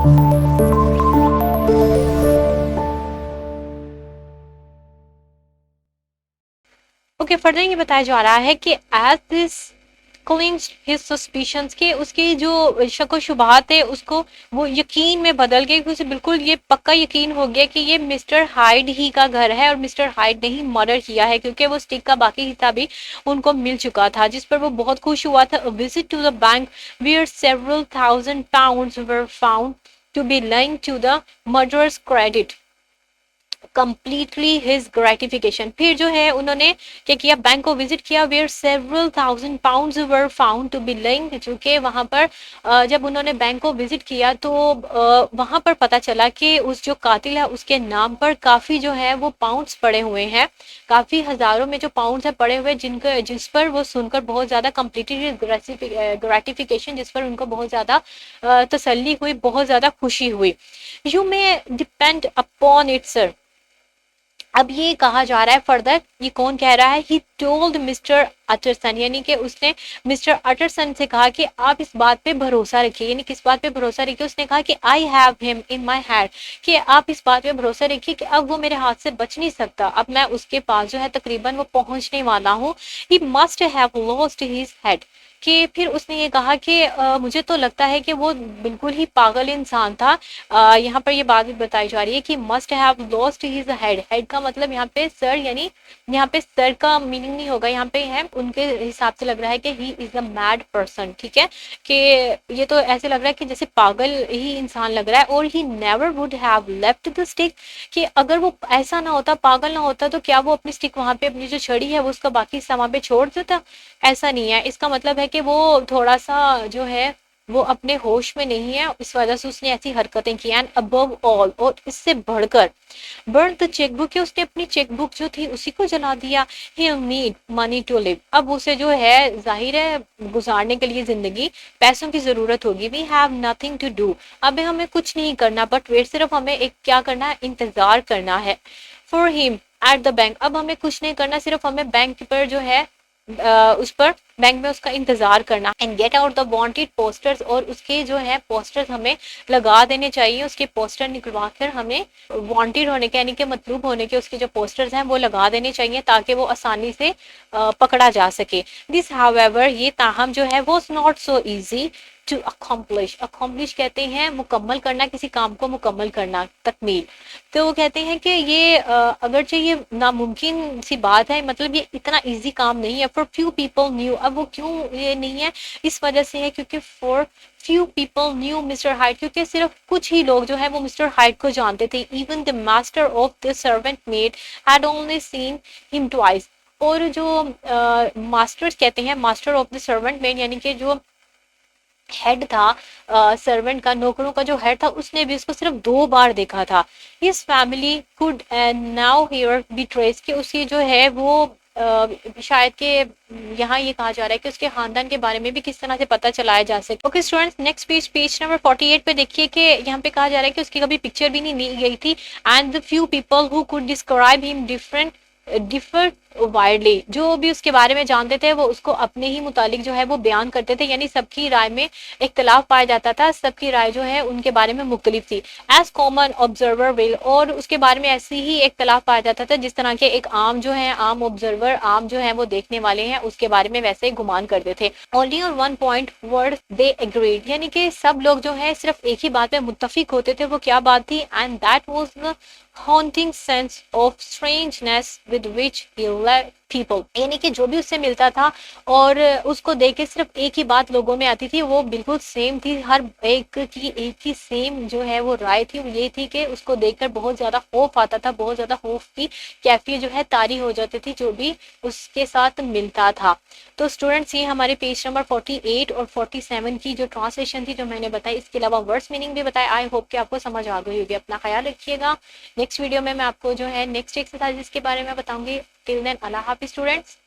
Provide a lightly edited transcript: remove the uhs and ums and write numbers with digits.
Okay, further ये बताया जा रहा है कि as this clinched his suspicions, के उसकी जो शक व शुबहात है उसको वो यकीन में बदल गई, उसे बिल्कुल ये पक्का यकीन हो गया कि ये मिस्टर हाइड ही का घर है और मिस्टर हाइड ने ही मर्डर किया है, क्योंकि वो स्टिक का बाकी हिस्सा भी उनको मिल चुका था, जिस पर वो बहुत खुश हुआ था। Visit to the bank where several thousand pounds were found to be linked to the murderer's credit completely his gratification. फिर जो है उन्होंने क्या किया, बैंक को विजिट किया, where several thousand pounds were found to be linked, चूंकि वहां पर जब उन्होंने बैंक को विजिट किया तो वहां पर पता चला कि उस जो कातिल है उसके नाम पर काफी जो है वो पाउंड्स पड़े हुए हैं, काफी हजारों में जो पाउंड्स है पड़े हुए, जिस पर वो सुनकर बहुत ज्यादा कंप्लीटली ग्रेटिफिकेशन, जिस पर उनको बहुत ज्यादा तसल्ली हुई, बहुत ज्यादा खुशी हुई। You may depend upon it sir. अब ये कहा जा रहा है फर्दर, ये कौन कह रहा है, ही टोल्ड मिस्टर अटरसन, यानी कि उसने मिस्टर अटरसन से कहा कि आप इस बात पे भरोसा रखिए, यानी किस बात पे भरोसा रखिए, उसने कहा कि I have him in my hand, कि आप इस बात पे भरोसा रखिए कि अब वो मेरे हाथ से बच नहीं सकता, अब मैं उसके पास जो है तकरीबन वो पहुंचने वाला हूँ। He must have lost his head, कि फिर उसने ये कहा कि मुझे तो लगता है कि वो बिल्कुल ही पागल इंसान था। यहाँ पर ये बात भी बताई जा रही है कि must have lost his head, head का मतलब यहाँ पे सर, यानी यहाँ पे सर का मीनिंग नहीं होगा, यहाँ पे है उनके हिसाब से लग रहा है कि he is a mad person, ठीक है, कि ये तो ऐसे लग रहा है कि जैसे पागल ही इंसान लग रहा है। और he never would have left the stick, कि अगर वो ऐसा ना होता, पागल ना होता, तो क्या वो अपनी स्टिक वहां पे, अपनी जो छड़ी है वो उसका बाकी हिस्सा वहां पे छोड़ देता, ऐसा नहीं है। इसका मतलब है कि वो थोड़ा सा जो है वो अपने होश में नहीं है, इस वजह से उसने ऐसी हरकतें की। एंड अबव ऑल, और इससे बढ़कर, बर्न द चेकबुक, उसने अपनी चेकबुक जो थी उसी को जला दिया। ही नीड मनी टू लिव, अब उसे जो है जाहिर है गुजारने के लिए जिंदगी पैसों की जरूरत होगी। We have nothing to do, अब हमें कुछ नहीं करना, बट वेट, सिर्फ हमें एक क्या करना है, इंतजार करना है। For him at the bank, अब हमें कुछ नहीं करना, सिर्फ हमें बैंक पर जो है उस पर बैंक में उसका इंतजार करना। And get out the wanted posters, और उसके जो है पोस्टर्स हमें लगा देने चाहिए, उसके पोस्टर निकलवा कर हमें वांटेड होने के, यानी कि मतलूब होने के उसके जो पोस्टर्स हैं वो लगा देने चाहिए, ताकि वो आसानी से पकड़ा जा सके। दिस हाउएवर, ये ताहम जो है वो not so easy to accomplish, accomplish कहते हैं मुकम्मल करना, किसी काम को मुकम्मल करना, तकमील। तो वो कहते हैं कि ये अगरचे ये नामुमकिन सी बात है, मतलब ये इतना इजी काम नहीं है। फॉर फ्यू पीपल न्यू, अब वो क्यों ये नहीं है, इस वजह से है क्योंकि for few people new mister height, क्योंकि सिर्फ कुछ ही लोग जो है वो मिस्टर हाइट को जानते थे। Even the master of the servant made had only seen him twice, और जो मास्टर्स कहते हैं, master of the servant made, यानी कि जो हेड था सर्वेंट का, नौकरों का जो हेड था, उसने भी उसको सिर्फ 2 बार देखा था। His family could now here be trace, कि उसकी जो है वो शायद के यहाँ ये कहा जा रहा है कि उसके खानदान के बारे में भी किस तरह से पता चलाया जा सके। Okay students, next page, page number 48 पे देखिए कि यहाँ पे कहा जा रहा है कि उसकी कभी पिक्चर भी नहीं ली गई थी। And the few people who could describe him differ widely, जो भी उसके बारे में जानते थे वो उसको अपने ही मुतालिक जो है वो बयान करते थे, यानी सबकी राय में इख्तलाफ पाया जाता था, सबकी राय जो है उनके बारे में मुख्तलिफ थी। एज कॉमन ऑब्जर्वर विल, और उसके बारे में ऐसे ही इख्तलाफ पाया जाता था जिस तरह के एक आम जो है, आम ऑब्जर्वर, आम जो है वो देखने वाले हैं उसके बारे में वैसे ही गुमान करते थे। Only on one point word they agreed, यानी कि सब लोग जो है सिर्फ एक ही बात में मुत्तफिक होते थे, वो क्या बात थी, and that was the haunting sense of strangeness with which he led people, यानी कि जो भी उससे मिलता था और उसको देख के सिर्फ एक ही बात लोगों में आती थी, वो बिल्कुल सेम थी, हर एक की एक ही सेम जो है वो राय थी, वो ये थी कि उसको देखकर बहुत ज्यादा खौफ आता था, बहुत ज्यादा खौफ की कैफियत जो है तारी हो जाती थी जो भी उसके साथ मिलता था। तो स्टूडेंट्स, ये हमारे पेज नंबर 48 और 47 की जो ट्रांसलेशन थी जो मैंने बताई, इसके अलावा वर्ड्स मीनिंग भी बताया। आई होप कि आपको समझ आ गई होगी। अपना ख्याल रखिएगा। नेक्स्ट वीडियो में मैं आपको जो है नेक्स्ट एक्सरसाइज के बारे में बताऊंगी। टिल देन, अल्लाह हाफिज स्टूडेंट्स।